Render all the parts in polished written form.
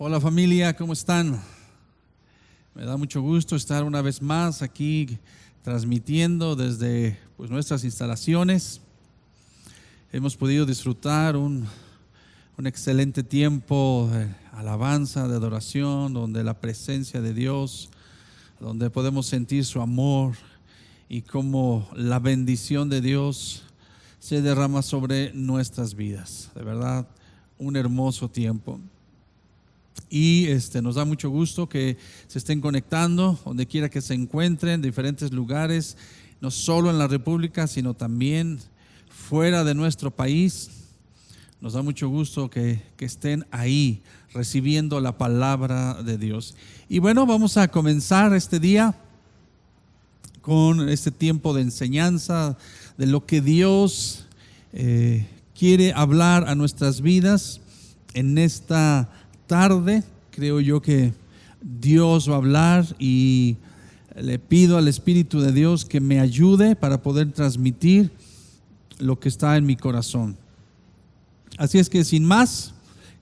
Hola familia, ¿cómo están? Me da mucho gusto estar una vez más aquí transmitiendo desde nuestras instalaciones. Hemos podido disfrutar un excelente tiempo de alabanza, de adoración, donde la presencia de Dios, donde podemos sentir su amor y cómo la bendición de Dios se derrama sobre nuestras vidas. De verdad, un hermoso tiempo. Y nos da mucho gusto que se estén conectando donde quiera que se encuentren, en diferentes lugares, no solo en la República, sino también fuera de nuestro país. Nos da mucho gusto que estén ahí recibiendo la palabra de Dios. Y bueno, vamos a comenzar este día con este tiempo de enseñanza de lo que Dios quiere hablar a nuestras vidas en esta tarde. Creo yo que Dios va a hablar y le pido al Espíritu de Dios que me ayude para poder transmitir lo que está en mi corazón. Así es que sin más,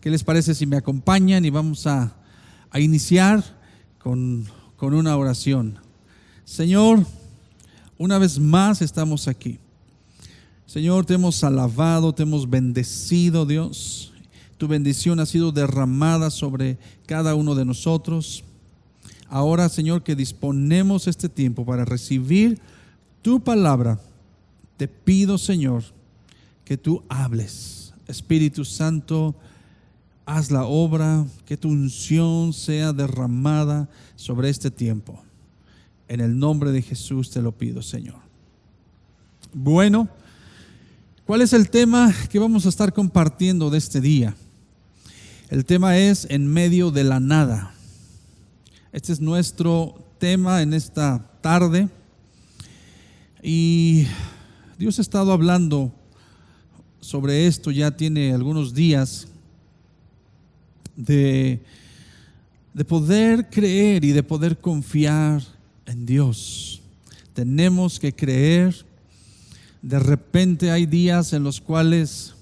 ¿qué les parece si me acompañan y vamos a iniciar con una oración? Señor, una vez más estamos aquí. Señor, te hemos alabado, te hemos bendecido, Dios. Tu bendición ha sido derramada sobre cada uno de nosotros. Ahora, Señor, que disponemos este tiempo para recibir tu palabra, te pido, Señor, que tú hables. Espíritu Santo, haz la obra, que tu unción sea derramada sobre este tiempo. En el nombre de Jesús te lo pido, Señor. Bueno, ¿cuál es el tema que vamos a estar compartiendo de este día? El tema es en medio de la nada. Este es nuestro tema en esta tarde. Y Dios ha estado hablando sobre esto, ya tiene algunos días, de poder creer y de poder confiar en Dios. Tenemos que creer. De repente hay días en los cuales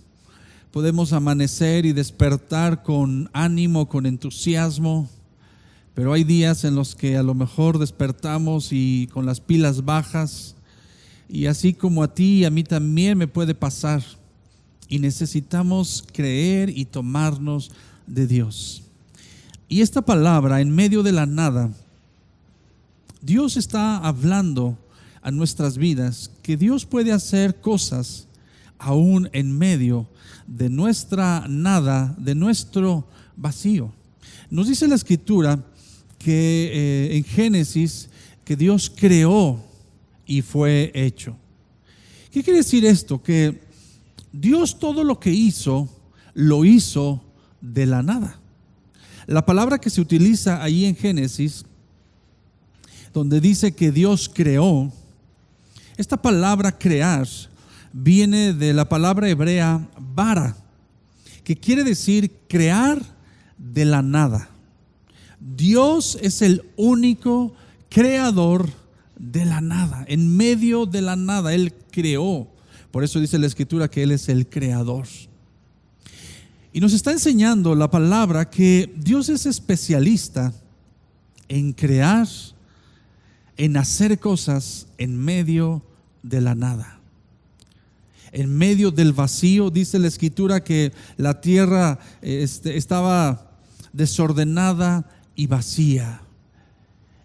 podemos amanecer y despertar con ánimo, con entusiasmo, pero hay días en los que a lo mejor despertamos y con las pilas bajas, y así como a ti y a mí también me puede pasar, y necesitamos creer y tomarnos de Dios. Y esta palabra, en medio de la nada, Dios está hablando a nuestras vidas que Dios puede hacer cosas aún en medio de nuestra nada, de nuestro vacío. Nos dice la Escritura que en Génesis que Dios creó y fue hecho. ¿Qué quiere decir esto? Que Dios todo lo que hizo, lo hizo de la nada. La palabra que se utiliza ahí en Génesis, donde dice que Dios creó, esta palabra crear viene de la palabra hebrea bara, que quiere decir crear de la nada. Dios es el único creador de la nada, en medio de la nada, Él creó. Por eso dice la Escritura que Él es el creador. Y nos está enseñando la palabra que Dios es especialista en crear, en hacer cosas en medio de la nada. En medio del vacío, dice la Escritura que la tierra estaba desordenada y vacía.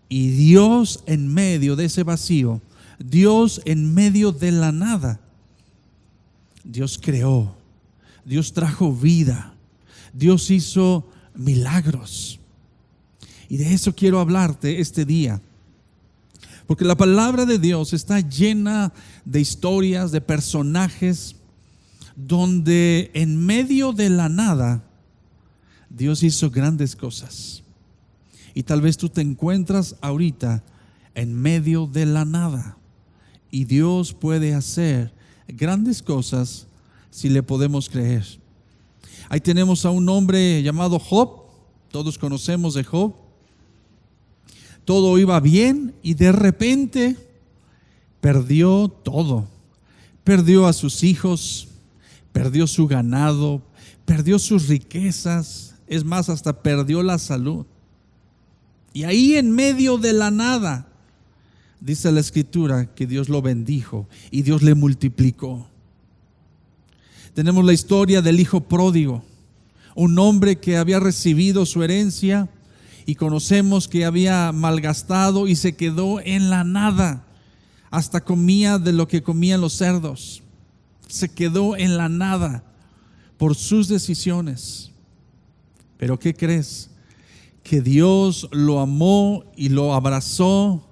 Y Dios en medio de ese vacío, Dios en medio de la nada, Dios creó, Dios trajo vida, Dios hizo milagros. Y de eso quiero hablarte este día. Porque la palabra de Dios está llena de historias, de personajes, donde en medio de la nada, Dios hizo grandes cosas. Y tal vez tú te encuentras ahorita en medio de la nada. Y Dios puede hacer grandes cosas si le podemos creer. Ahí tenemos a un hombre llamado Job. Todos conocemos de Job. Todo iba bien y de repente perdió todo. Perdió a sus hijos, perdió su ganado, perdió sus riquezas, Es más, hasta perdió la salud. Y ahí en medio de la nada, dice la Escritura que Dios lo bendijo y Dios le multiplicó. Tenemos la historia del hijo pródigo, un hombre que había recibido su herencia y conocemos que había malgastado y se quedó en la nada. Hasta comía de lo que comían los cerdos. Se quedó en la nada por sus decisiones. Pero ¿qué crees? Que Dios lo amó y lo abrazó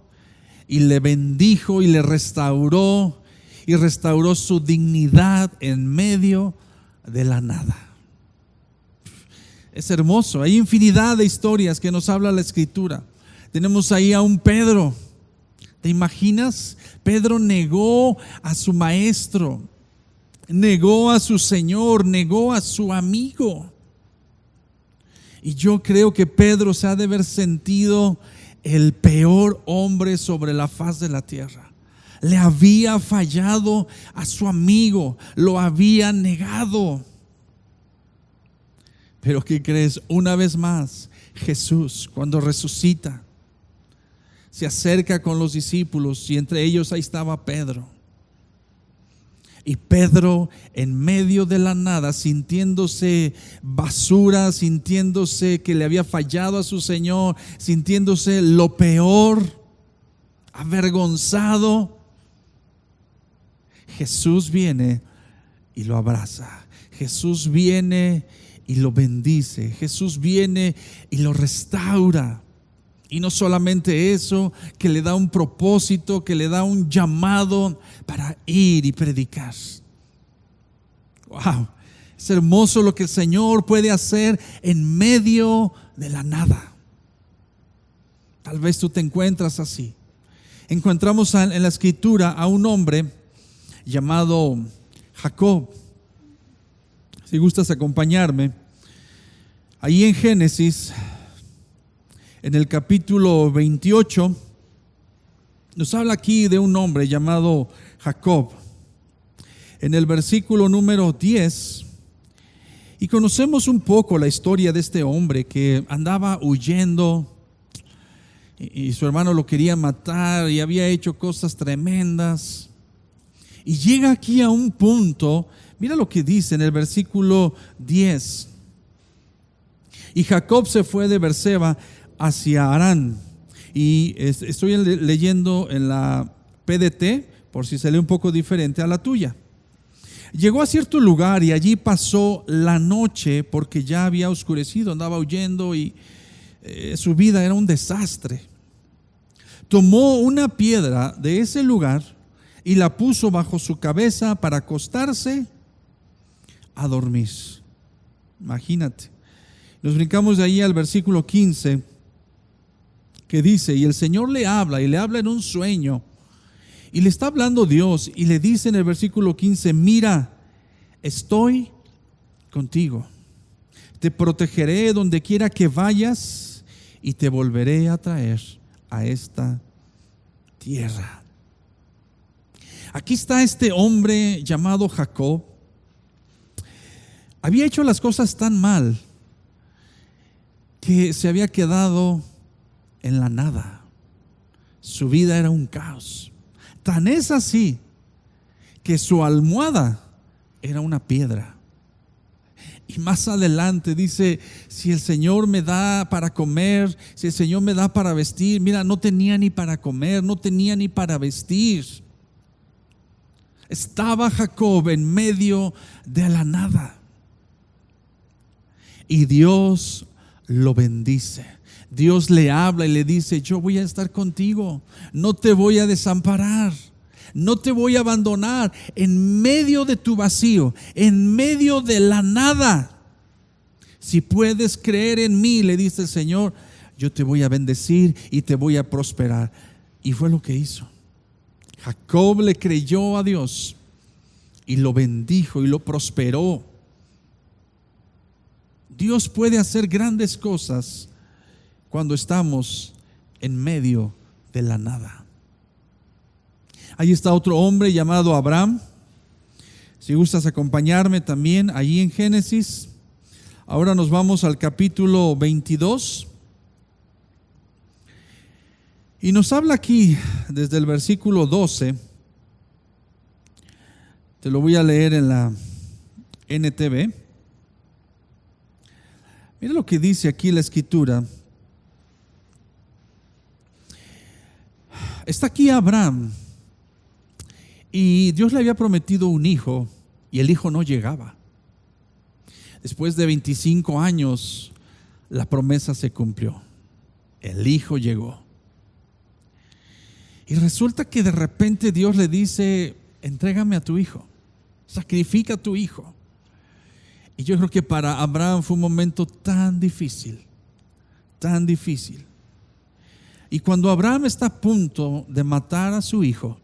y le bendijo y le restauró y restauró su dignidad en medio de la nada. Es hermoso. Hay infinidad de historias que nos habla la Escritura. Tenemos ahí a un Pedro. ¿Te imaginas? Pedro negó a su maestro, negó a su Señor, negó a su amigo. Y yo creo que Pedro se ha de haber sentido el peor hombre sobre la faz de la tierra. Le había fallado a su amigo, lo había negado. Pero ¿qué crees? Una vez más, Jesús, cuando resucita, se acerca con los discípulos y entre ellos ahí estaba Pedro. Y Pedro, en medio de la nada, sintiéndose basura, sintiéndose que le había fallado a su Señor, sintiéndose lo peor, avergonzado, Jesús viene y lo abraza. Jesús viene y lo bendice. Jesús viene y lo restaura. Y no solamente eso, que le da un propósito, que le da un llamado para ir y predicar. Wow, es hermoso lo que el Señor puede hacer en medio de la nada. Tal vez tú te encuentras así. Encontramos en la Escritura a un hombre llamado Jacob. Si gustas acompañarme, ahí en Génesis, en el capítulo 28, nos habla aquí de un hombre llamado Jacob. En el versículo número 10, y conocemos un poco la historia de este hombre que andaba huyendo y su hermano lo quería matar y había hecho cosas tremendas. Y llega aquí a un punto, mira lo que dice en el versículo 10. Y Jacob se fue de Berseba hacia Harán. Y estoy leyendo en la PDT, por si se lee un poco diferente a la tuya. Llegó a cierto lugar y allí pasó la noche porque ya había oscurecido, andaba huyendo y su vida era un desastre. Tomó una piedra de ese lugar y la puso bajo su cabeza para acostarse a dormir. Imagínate. Nos brincamos de ahí al versículo 15, que dice: y el Señor le habla, y le habla en un sueño, y le está hablando Dios, y le dice en el versículo 15: mira, estoy contigo, te protegeré donde quiera que vayas, y te volveré a traer a esta tierra. Aquí está este hombre llamado Jacob. Había hecho las cosas tan mal que se había quedado en la nada. Su vida era un caos. Tan es así que su almohada era una piedra. Y más adelante dice: si el Señor me da para comer, si el Señor me da para vestir. Mira, no tenía ni para comer, no tenía ni para vestir. Estaba Jacob en medio de la nada. Y Dios lo bendice. Dios le habla y le dice: yo voy a estar contigo, no te voy a desamparar, no te voy a abandonar. En medio de tu vacío, en medio de la nada, si puedes creer en mí, le dice el Señor, yo te voy a bendecir y te voy a prosperar. Y fue lo que hizo. Jacob le creyó a Dios y lo bendijo y lo prosperó. Dios puede hacer grandes cosas cuando estamos en medio de la nada. Ahí está otro hombre llamado Abraham. Si gustas acompañarme también allí en Génesis. Ahora nos vamos al capítulo 22. Y nos habla aquí desde el versículo 12. Te lo voy a leer en la NTV. Mira lo que dice aquí la escritura. Está aquí Abraham y Dios le había prometido un hijo y el hijo no llegaba. Después de 25 años la promesa se cumplió. El hijo llegó. Y resulta que de repente Dios le dice: entrégame a tu hijo, sacrifica a tu hijo. Y yo creo que para Abraham fue un momento tan difícil, tan difícil. Y cuando Abraham está a punto de matar a su hijo,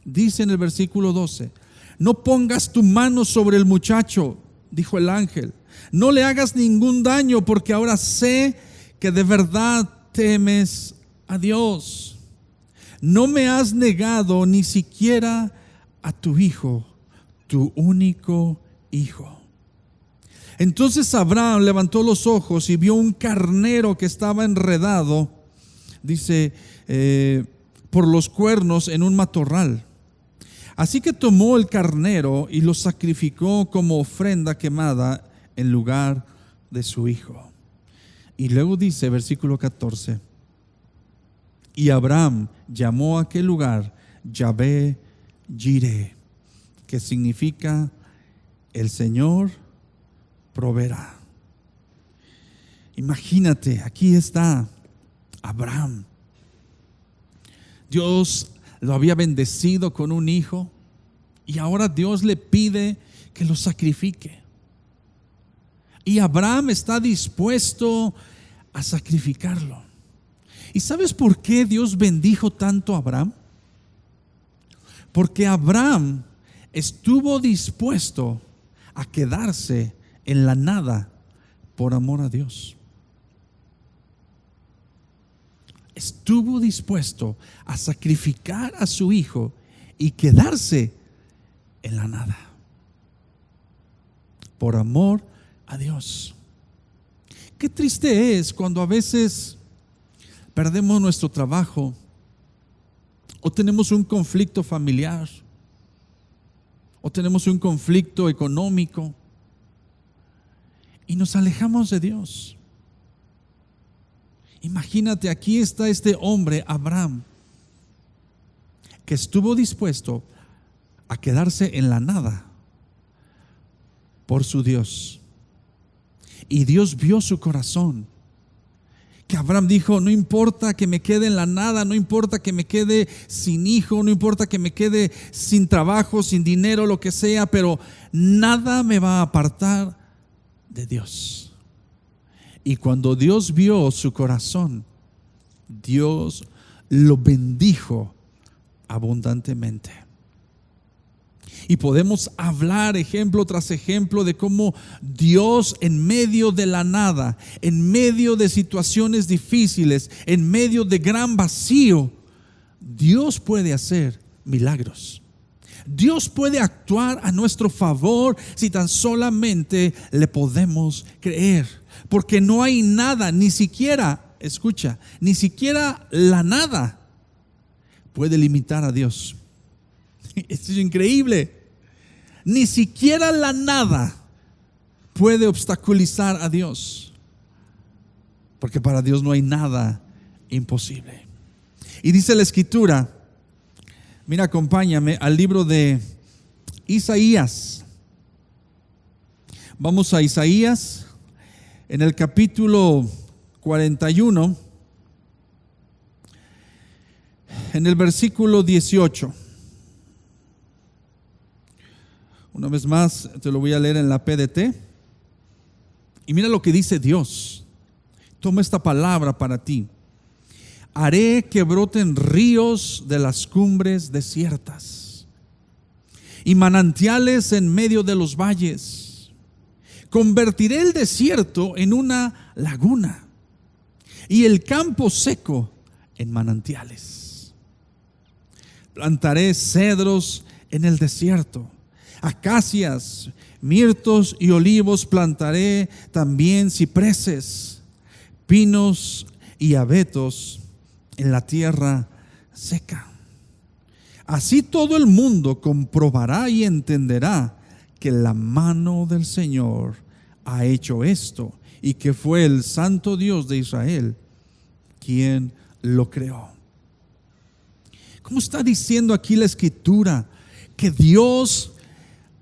dice en el versículo 12: no pongas tu mano sobre el muchacho, dijo el ángel, no le hagas ningún daño, porque ahora sé que de verdad temes a Dios. No me has negado ni siquiera a tu hijo, tu único hijo. Entonces Abraham levantó los ojos y vio un carnero que estaba enredado, dice, por los cuernos en un matorral. Así que tomó el carnero y lo sacrificó como ofrenda quemada en lugar de su hijo. Y luego dice, versículo 14: y Abraham llamó a aquel lugar Yahvé Jireh, que significa el Señor proveerá. Imagínate, aquí está Abraham. Dios lo había bendecido con un hijo y ahora Dios le pide que lo sacrifique. Y Abraham está dispuesto a sacrificarlo. ¿Y sabes por qué Dios bendijo tanto a Abraham? Porque Abraham estuvo dispuesto a quedarse en la nada por amor a Dios. Estuvo dispuesto a sacrificar a su hijo y quedarse en la nada por amor a Dios. Qué triste es cuando a veces perdemos nuestro trabajo o tenemos un conflicto familiar o tenemos un conflicto económico y nos alejamos de Dios. Imagínate, aquí está este hombre, Abraham, que estuvo dispuesto a quedarse en la nada por su Dios. Y Dios vio su corazón. Que Abraham dijo: no importa que me quede en la nada, no importa que me quede sin hijo, no importa que me quede sin trabajo, sin dinero, lo que sea, pero nada me va a apartar de Dios. Y cuando Dios vio su corazón, Dios lo bendijo abundantemente. Y podemos hablar ejemplo tras ejemplo de cómo Dios, en medio de la nada, en medio de situaciones difíciles, en medio de gran vacío, Dios puede hacer milagros. Dios puede actuar a nuestro favor si tan solamente le podemos creer. Porque no hay nada, ni siquiera, escucha, ni siquiera la nada puede limitar a Dios. Esto es increíble. Ni siquiera la nada puede obstaculizar a Dios, porque para Dios no hay nada imposible. Y dice la escritura, mira, acompáñame al libro de Isaías. Vamos a Isaías en el capítulo 41, en el versículo 18. Una vez más, te lo voy a leer en la PDT. Y mira lo que dice Dios. Toma esta palabra para ti. Haré que broten ríos de las cumbres desiertas y manantiales en medio de los valles. Convertiré el desierto en una laguna y el campo seco en manantiales. Plantaré cedros en el desierto Acacias, mirtos y olivos plantaré, también cipreses, pinos y abetos en la tierra seca. Así todo el mundo comprobará y entenderá que la mano del Señor ha hecho esto y que fue el Santo Dios de Israel quien lo creó. ¿Cómo está diciendo aquí la Escritura? Que Dios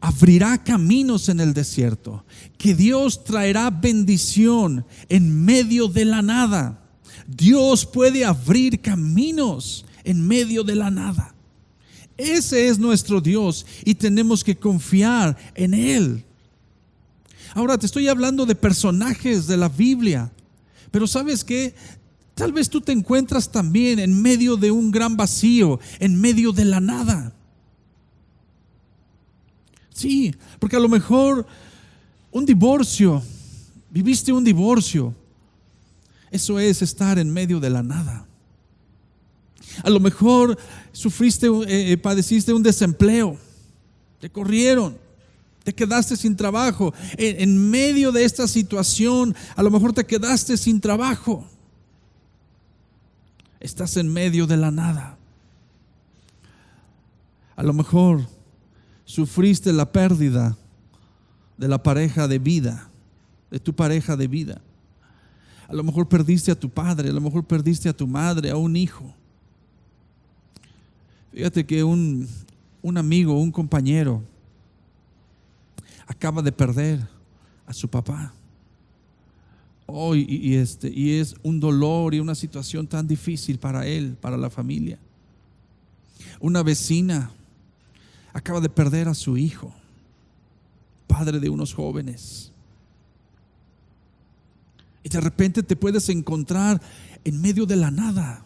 abrirá caminos en el desierto, que Dios traerá bendición en medio de la nada. Dios puede abrir caminos en medio de la nada. Ese es nuestro Dios y tenemos que confiar en Él. Ahora te estoy hablando de personajes de la Biblia, pero ¿sabes qué? Tal vez tú te encuentras también en medio de un gran vacío, en medio de la nada. Sí, porque a lo mejor un divorcio, viviste un divorcio, eso es estar en medio de la nada. A lo mejor padeciste un desempleo, te corrieron, te quedaste sin trabajo. En medio de esta situación, a lo mejor te quedaste sin trabajo. Estás en medio de la nada. A lo mejor sufriste la pérdida de la pareja de vida, de tu pareja de vida. A lo mejor perdiste a tu padre, a lo mejor perdiste a tu madre, a un hijo. Fíjate que un amigo, un compañero, acaba de perder a su papá. Y es un dolor y una situación tan difícil para él, para la familia. Una vecina acaba de perder a su hijo, padre de unos jóvenes. Y de repente te puedes encontrar en medio de la nada.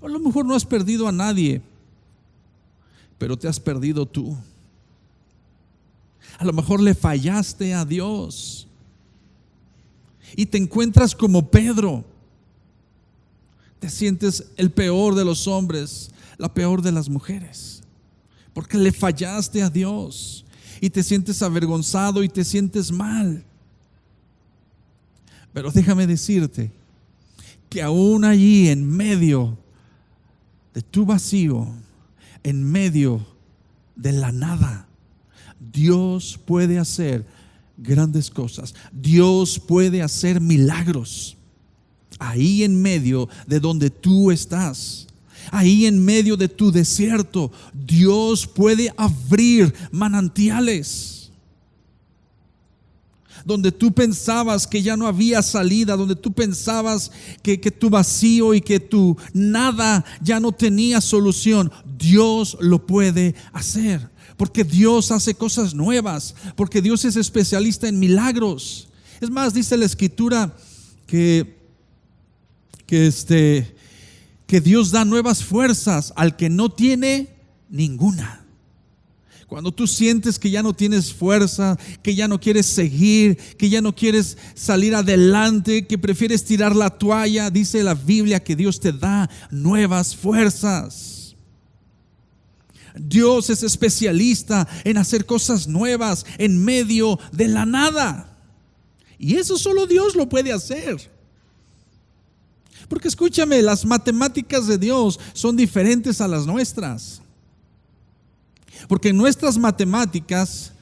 A lo mejor no has perdido a nadie, pero te has perdido tú. A lo mejor le fallaste a Dios y te encuentras como Pedro. Te sientes el peor de los hombres, la peor de las mujeres, porque le fallaste a Dios y te sientes avergonzado y te sientes mal. Pero déjame decirte que aún allí en medio de tu vacío, en medio de la nada, Dios puede hacer grandes cosas. Dios puede hacer milagros. Ahí en medio de donde tú estás, ahí en medio de tu desierto, Dios puede abrir manantiales. Donde tú pensabas que ya no había salida, donde tú pensabas que tu vacío y que tu nada ya no tenía solución, Dios lo puede hacer. Porque Dios hace cosas nuevas, porque Dios es especialista en milagros. Es más, dice la Escritura que Dios da nuevas fuerzas al que no tiene ninguna. Cuando tú sientes que ya no tienes fuerza, que ya no quieres seguir, que ya no quieres salir adelante, que prefieres tirar la toalla, dice la Biblia que Dios te da nuevas fuerzas. Dios es especialista en hacer cosas nuevas en medio de la nada. Y eso solo Dios lo puede hacer. Porque escúchame, las matemáticas de Dios son diferentes a las nuestras. Porque en nuestras matemáticas,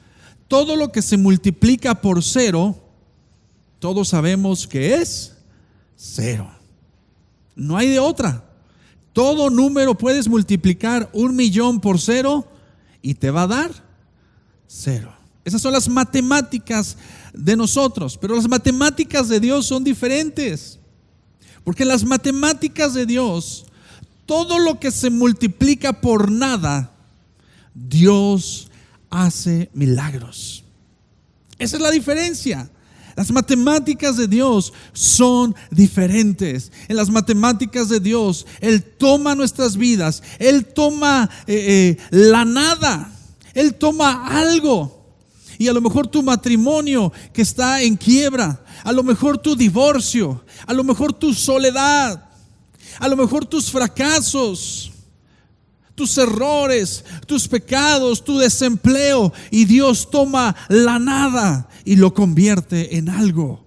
todo lo que se multiplica por cero, todos sabemos que es cero. No hay de otra. Todo número puedes multiplicar 1,000,000 por cero y te va a dar cero. Esas son las matemáticas de nosotros, pero las matemáticas de Dios son diferentes. Porque en las matemáticas de Dios, todo lo que se multiplica por nada, Dios hace milagros. Esa es la diferencia. Las matemáticas de Dios son diferentes. En las matemáticas de Dios, Él toma nuestras vidas, Él toma la nada, Él toma algo. Y a lo mejor tu matrimonio que está en quiebra, a lo mejor tu divorcio, a lo mejor tu soledad, a lo mejor tus fracasos, tus errores, tus pecados, tu desempleo, y Dios toma la nada y lo convierte en algo.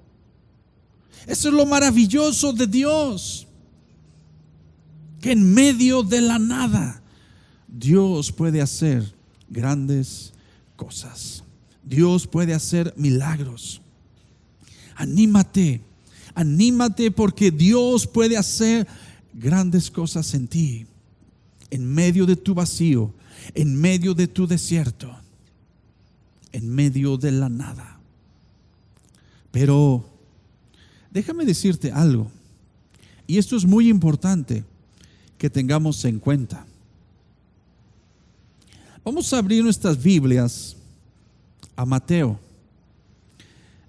Eso es lo maravilloso de Dios, que en medio de la nada Dios puede hacer grandes cosas. Dios puede hacer milagros. Anímate, anímate, porque Dios puede hacer grandes cosas en ti, en medio de tu vacío, en medio de tu desierto, en medio de la nada. Pero déjame decirte algo, y esto es muy importante que tengamos en cuenta. Vamos a abrir nuestras Biblias a Mateo,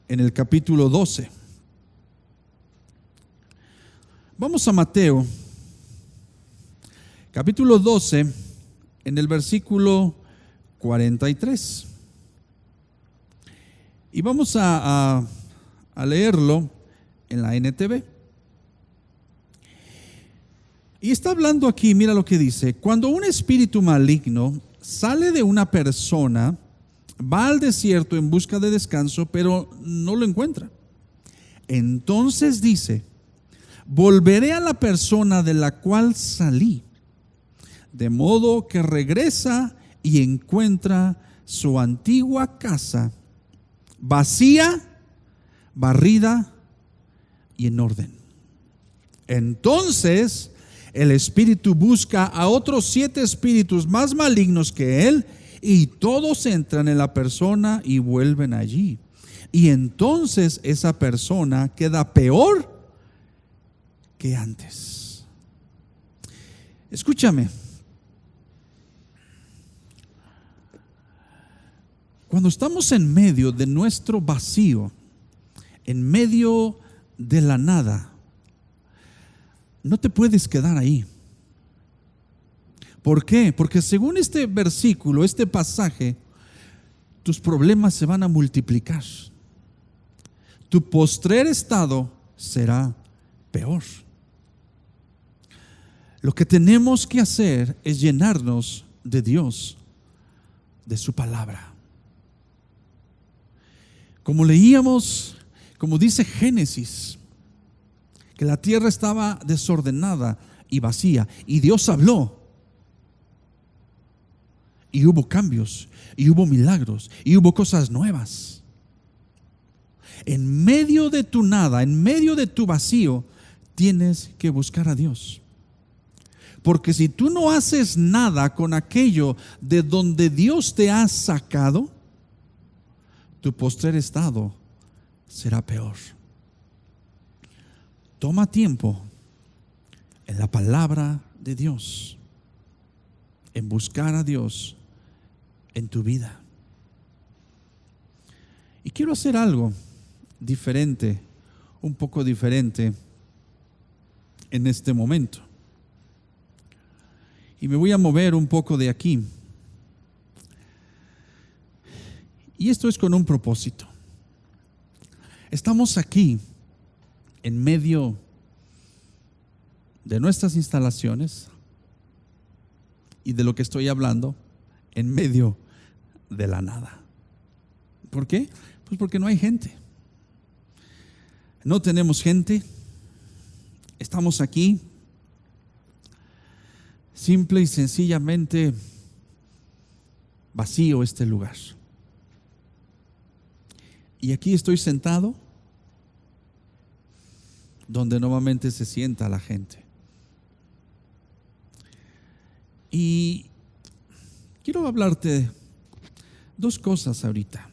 en el capítulo 12. Vamos a Mateo, capítulo 12, en el versículo 43. Y vamos a leerlo en la NTV. Y está hablando aquí, mira lo que dice: cuando un espíritu maligno sale de una persona, va al desierto en busca de descanso, pero no lo encuentra. Entonces dice: volveré a la persona de la cual salí. De modo que regresa y encuentra su antigua casa vacía, barrida y en orden. Entonces el espíritu busca a otros 7 espíritus más malignos que él, y todos entran en la persona y vuelven allí. Y entonces esa persona queda peor que antes. Escúchame. Cuando estamos en medio de nuestro vacío, en medio de la nada, no te puedes quedar ahí. ¿Por qué? Porque según este versículo, este pasaje, tus problemas se van a multiplicar. Tu postrer estado será peor. Lo que tenemos que hacer es llenarnos de Dios, de su palabra. Como leíamos, como dice Génesis, que la tierra estaba desordenada y vacía, y Dios habló, y hubo cambios, y hubo milagros, y hubo cosas nuevas. En medio de tu nada, en medio de tu vacío, tienes que buscar a Dios. Porque si tú no haces nada con aquello de donde Dios te ha sacado, tu postrer estado será peor. Toma tiempo en la palabra de Dios, en buscar a Dios en tu vida. Y quiero hacer algo diferente, un poco diferente en este momento. Y me voy a mover un poco de aquí. Y esto es con un propósito. Estamos aquí en medio de nuestras instalaciones y de lo que estoy hablando, en medio de la nada. ¿Por qué? Pues porque no hay gente. No tenemos gente. Estamos aquí simple y sencillamente vacío este lugar. Y aquí estoy sentado donde normalmente se sienta la gente. Y quiero hablarte dos cosas ahorita.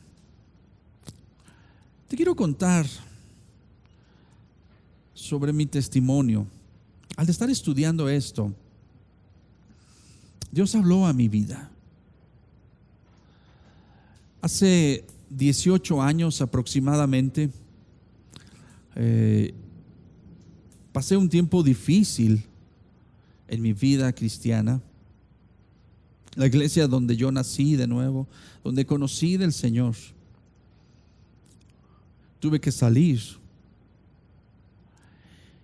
Te quiero contar sobre mi testimonio. Al estar estudiando esto, Dios habló a mi vida. Hace 18 años aproximadamente, pasé un tiempo difícil en mi vida cristiana. La iglesia donde yo nací de nuevo, donde conocí del Señor, tuve que salir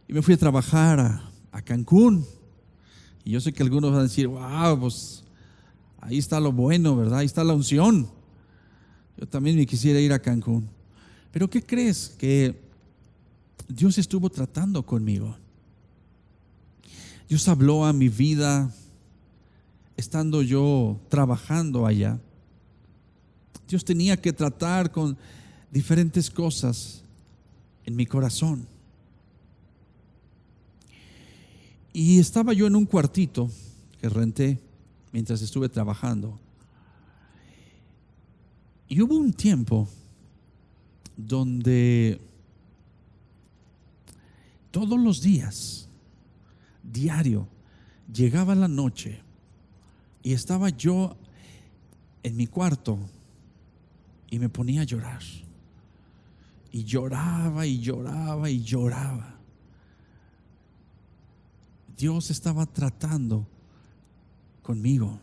y me fui a trabajar a Cancún. Y yo sé que algunos van a decir, wow, pues ahí está lo bueno, ¿verdad? Ahí está la unción. Yo también me quisiera ir a Cancún. Pero ¿qué crees? Que Dios estuvo tratando conmigo. Dios habló a mi vida estando yo trabajando allá. Dios tenía que tratar con diferentes cosas en mi corazón. Y estaba yo en un cuartito que renté mientras estuve trabajando. Y hubo un tiempo donde todos los días, diario, llegaba la noche y estaba yo en mi cuarto y me ponía a llorar. Y lloraba y lloraba y lloraba. Dios estaba tratando conmigo.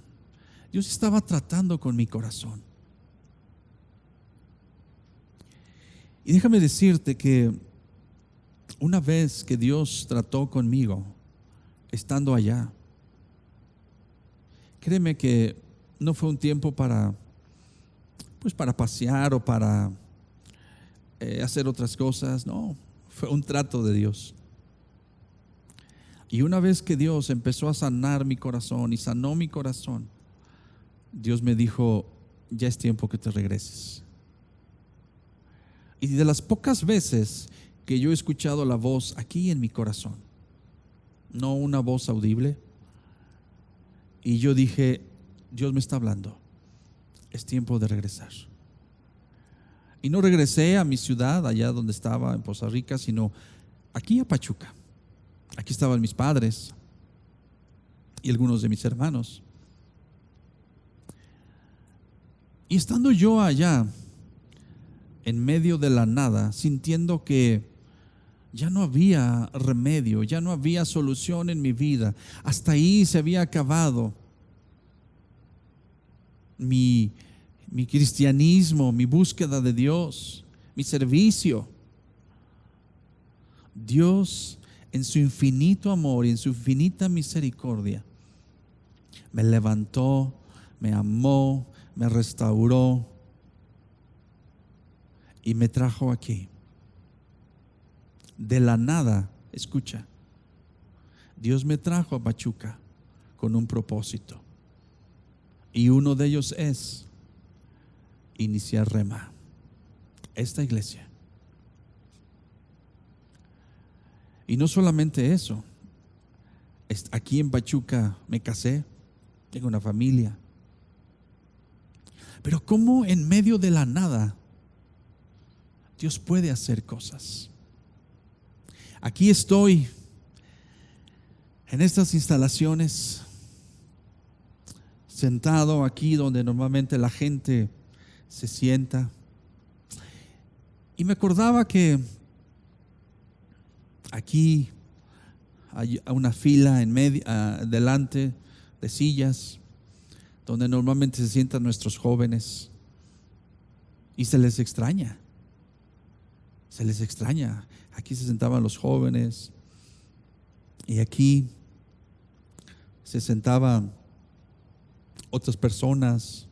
Dios estaba tratando con mi corazón. Y déjame decirte que una vez que Dios trató conmigo, estando allá, créeme que no fue un tiempo para pasear o para hacer otras cosas. No, fue un trato de Dios. Y una vez que Dios empezó a sanar mi corazón y sanó mi corazón, Dios me dijo, ya es tiempo que te regreses. Y de las pocas veces que yo he escuchado la voz aquí en mi corazón, no una voz audible, y yo dije, Dios me está hablando, es tiempo de regresar. Y no regresé a mi ciudad, allá donde estaba en Poza Rica, sino aquí a Pachuca. Aquí estaban mis padres y algunos de mis hermanos. Y estando yo allá, en medio de la nada, sintiendo que ya no había remedio, ya no había solución en mi vida, hasta ahí se había acabado mi cristianismo, mi búsqueda de Dios, mi servicio. Dios, en su infinito amor y en su infinita misericordia, me levantó, me amó, me restauró y me trajo aquí. De la nada, escucha, Dios me trajo a Pachuca con un propósito, y uno de ellos es iniciar Rema, esta iglesia. Y no solamente eso, aquí en Pachuca me casé, tengo una familia. Pero cómo en medio de la nada Dios puede hacer cosas. Aquí estoy en estas instalaciones, sentado aquí donde normalmente la gente se sienta, y me acordaba que aquí hay una fila en medio, delante de sillas donde normalmente se sientan nuestros jóvenes, y se les extraña. Aquí se sentaban los jóvenes y aquí se sentaban otras personas,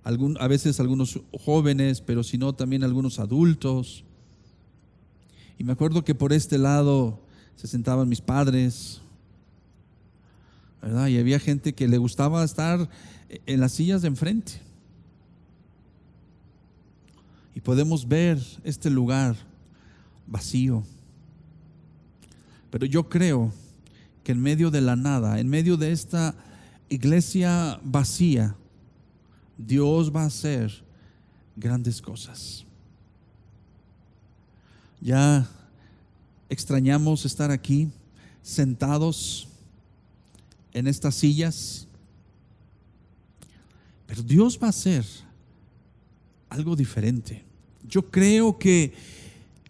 a veces algunos jóvenes, pero si no también algunos adultos. Y me acuerdo que por este lado se sentaban mis padres, ¿verdad? Y había gente que le gustaba estar en las sillas de enfrente. Y podemos ver este lugar vacío. Pero yo creo que en medio de la nada, en medio de esta iglesia vacía, Dios va a hacer grandes cosas. Ya extrañamos estar aquí sentados en estas sillas, pero Dios va a hacer algo diferente. Yo creo que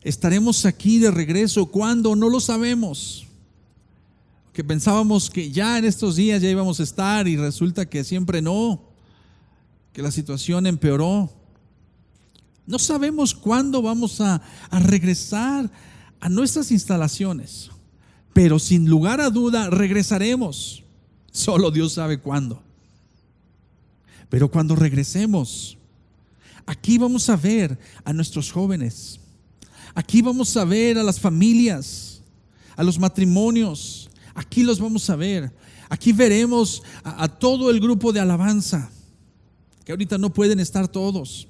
estaremos aquí de regreso. ¿Cuándo? No lo sabemos. Que pensábamos que ya en estos días ya íbamos a estar, y resulta que siempre no, que la situación empeoró. No sabemos cuándo vamos a regresar a nuestras instalaciones, pero sin lugar a duda regresaremos. Solo Dios sabe cuándo. Pero cuando regresemos, aquí vamos a ver a nuestros jóvenes. Aquí vamos a ver a las familias, a los matrimonios. Aquí los vamos a ver. Aquí veremos a todo el grupo de alabanza, que ahorita no pueden estar todos.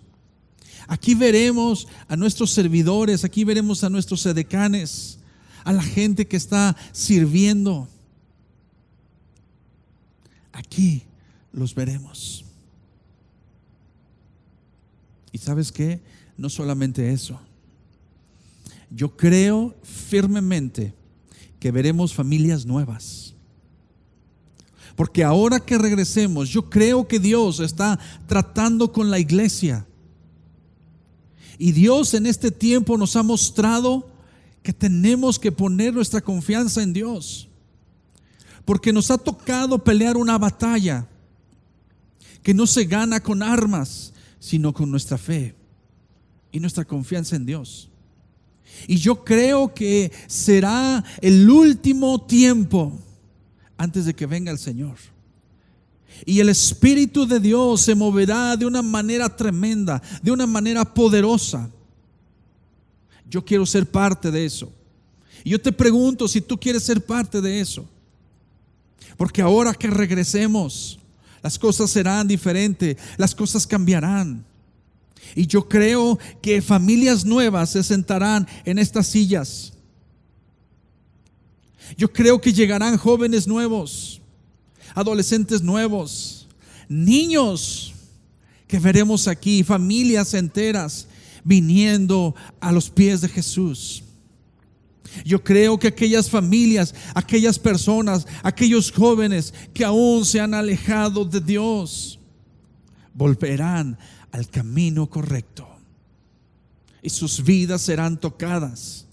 Aquí veremos a nuestros servidores, aquí veremos a nuestros edecanes, a la gente que está sirviendo. Aquí los veremos. ¿Y sabes qué? No solamente eso. Yo creo firmemente que veremos familias nuevas. Porque ahora que regresemos, yo creo que Dios está tratando con la iglesia. Y Dios en este tiempo nos ha mostrado que tenemos que poner nuestra confianza en Dios. Porque nos ha tocado pelear una batalla que no se gana con armas, sino con nuestra fe y nuestra confianza en Dios. Y yo creo que será el último tiempo antes de que venga el Señor. Y el Espíritu de Dios se moverá de una manera tremenda, de una manera poderosa. Yo quiero ser parte de eso. Y yo te pregunto si tú quieres ser parte de eso. Porque ahora que regresemos, las cosas serán diferentes, las cosas cambiarán. Y yo creo que familias nuevas se sentarán en estas sillas. Yo creo que llegarán jóvenes nuevos, adolescentes nuevos, niños que veremos aquí, familias enteras viniendo a los pies de Jesús. Yo creo que aquellas familias, aquellas personas, aquellos jóvenes que aún se han alejado de Dios, volverán al camino correcto y sus vidas serán tocadas.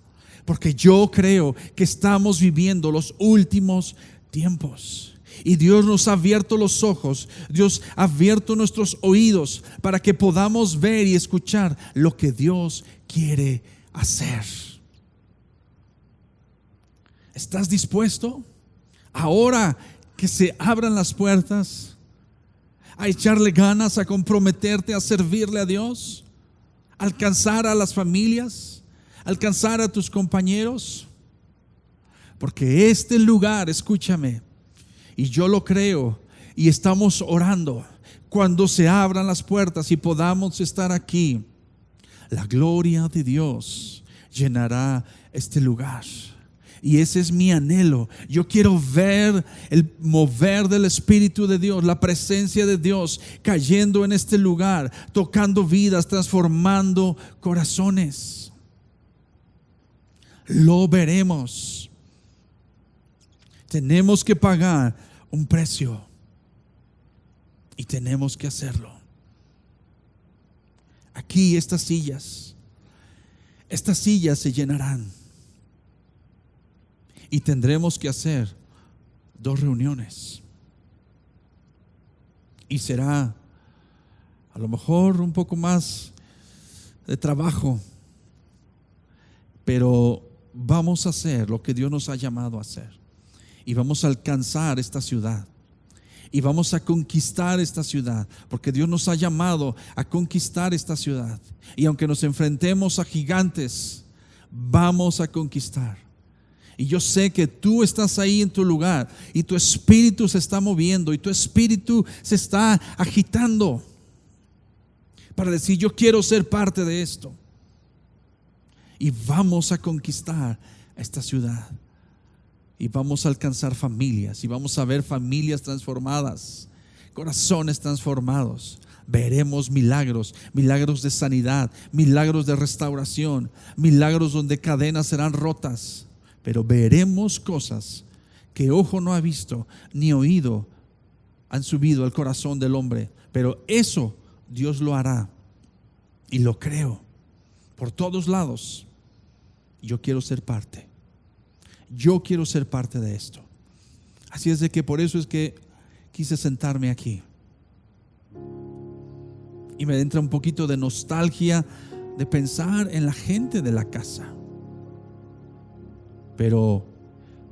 Porque yo creo que estamos viviendo los últimos tiempos. Y Dios nos ha abierto los ojos, Dios ha abierto nuestros oídos para que podamos ver y escuchar lo que Dios quiere hacer. ¿Estás dispuesto ahora que se abran las puertas a echarle ganas, a comprometerte a servirle a Dios, a alcanzar a las familias, a alcanzar a tus compañeros? Porque este lugar, escúchame, y yo lo creo, y estamos orando, cuando se abran las puertas y podamos estar aquí, la gloria de Dios llenará este lugar. Y ese es mi anhelo. Yo quiero ver el mover del Espíritu de Dios, la presencia de Dios cayendo en este lugar, tocando vidas, transformando corazones. Lo veremos. Tenemos que pagar un precio y tenemos que hacerlo. Aquí estas sillas se llenarán. Y tendremos que hacer 2 reuniones. Y será a lo mejor un poco más de trabajo, pero vamos a hacer lo que Dios nos ha llamado a hacer. Y vamos a alcanzar esta ciudad. Y vamos a conquistar esta ciudad, porque Dios nos ha llamado a conquistar esta ciudad. Y aunque nos enfrentemos a gigantes, vamos a conquistar. Y yo sé que tú estás ahí en tu lugar y tu espíritu se está moviendo y tu espíritu se está agitando para decir: yo quiero ser parte de esto. Y vamos a conquistar esta ciudad. Y vamos a alcanzar familias. Y vamos a ver familias transformadas, corazones transformados. Veremos milagros, milagros de sanidad, milagros de restauración, milagros donde cadenas serán rotas. Pero veremos cosas que ojo no ha visto, ni oído han subido al corazón del hombre. Pero eso Dios lo hará. Y lo creo por todos lados. Yo quiero ser parte. Yo quiero ser parte de esto. Así es de que por eso es que quise sentarme aquí. Y me entra un poquito de nostalgia de pensar en la gente de la casa. Pero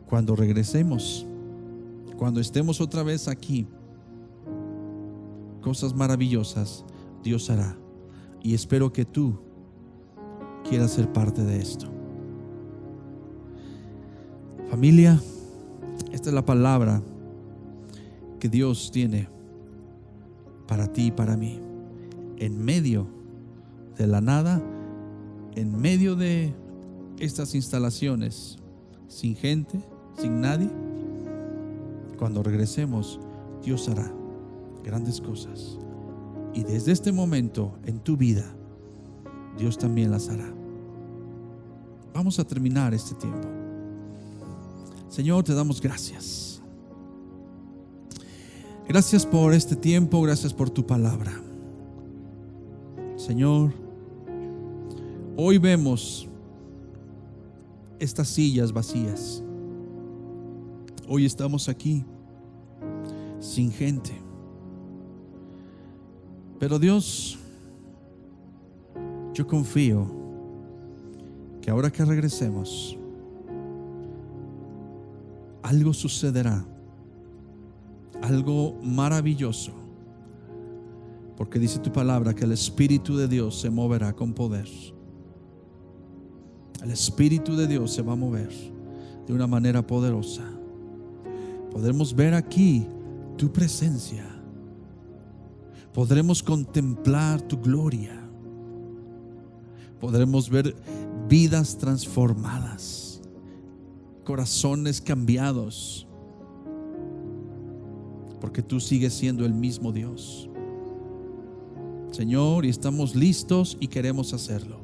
cuando regresemos, Cuando estemos otra vez aquí, cosas maravillosas Dios hará. Y espero que tú quieras ser parte de esto. Familia, esta es la palabra que Dios tiene para ti y para mí. En medio de la nada, en medio de estas instalaciones, sin gente, sin nadie, cuando regresemos, Dios hará grandes cosas. Y desde este momento en tu vida, Dios también las hará. Vamos a terminar este tiempo. Señor, te damos gracias. Gracias por este tiempo, gracias por tu palabra. Señor, hoy vemos estas sillas vacías. Hoy estamos aquí sin gente. Pero Dios, yo confío que ahora que regresemos, algo sucederá, algo maravilloso, porque dice tu palabra que el Espíritu de Dios se moverá con poder. El Espíritu de Dios se va a mover de una manera poderosa. Podremos ver aquí tu presencia. Podremos contemplar tu gloria. Podremos ver vidas transformadas, corazones cambiados, porque tú sigues siendo el mismo Dios, Señor, y estamos listos y queremos hacerlo.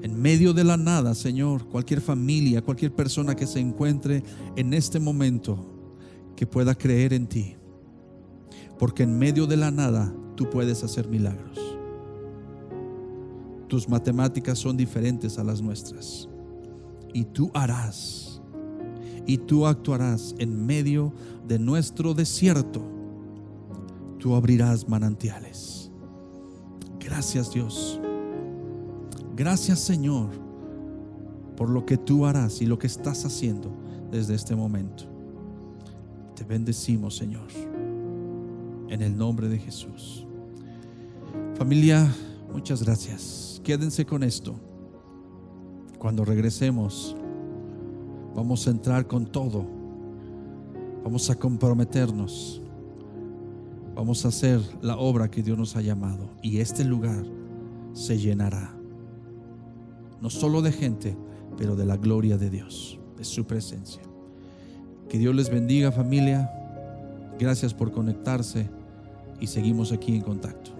En medio de la nada, Señor, cualquier familia, cualquier persona que se encuentre en este momento, que pueda creer en ti, porque en medio de la nada tú puedes hacer milagros. Tus matemáticas son diferentes a las nuestras, y tú harás, y tú actuarás en medio de nuestro desierto. Tú abrirás manantiales. Gracias, Dios. Gracias, Señor, por lo que tú harás y lo que estás haciendo desde este momento. Te bendecimos, Señor, en el nombre de Jesús. Familia, muchas gracias. Quédense con esto. Cuando regresemos, vamos a entrar con todo. Vamos a comprometernos. Vamos a hacer la obra que Dios nos ha llamado. Y este lugar se llenará. No solo de gente, pero de la gloria de Dios, de su presencia. Que Dios les bendiga, familia. Gracias por conectarse y seguimos aquí en contacto.